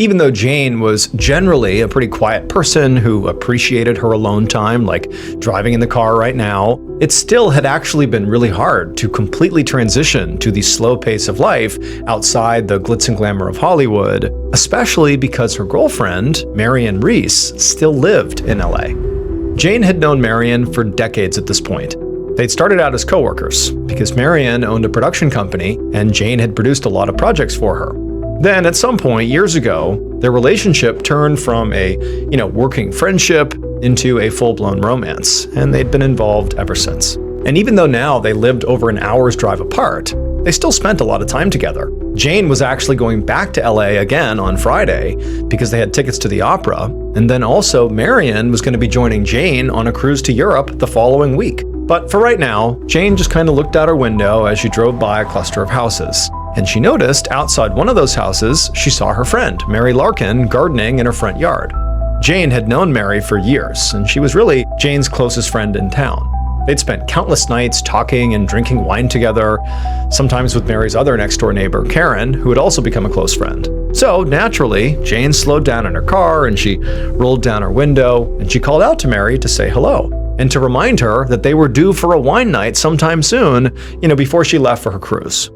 Even though Jane was generally a pretty quiet person who appreciated her alone time, like driving in the car right now, it still had actually been really hard to completely transition to the slow pace of life outside the glitz and glamour of Hollywood, especially because her girlfriend, Marion Reese, still lived in LA. Jane had known Marion for decades at this point. They'd started out as coworkers because Marion owned a production company and Jane had produced a lot of projects for her. Then at some point years ago, their relationship turned from a, working friendship into a full-blown romance, and they'd been involved ever since. And even though now they lived over an hour's drive apart, they still spent a lot of time together. Jane was actually going back to LA again on Friday because they had tickets to the opera, and then also Marion was going to be joining Jane on a cruise to Europe the following week. But for right now, Jane just kind of looked out her window as she drove by a cluster of houses. And she noticed outside one of those houses, she saw her friend, Mary Larkin, gardening in her front yard. Jane had known Mary for years, and she was really Jane's closest friend in town. They'd spent countless nights talking and drinking wine together, sometimes with Mary's other next-door neighbor, Karen, who had also become a close friend. So, naturally, Jane slowed down in her car and she rolled down her window and she called out to Mary to say hello and to remind her that they were due for a wine night sometime soon, before she left for her cruise.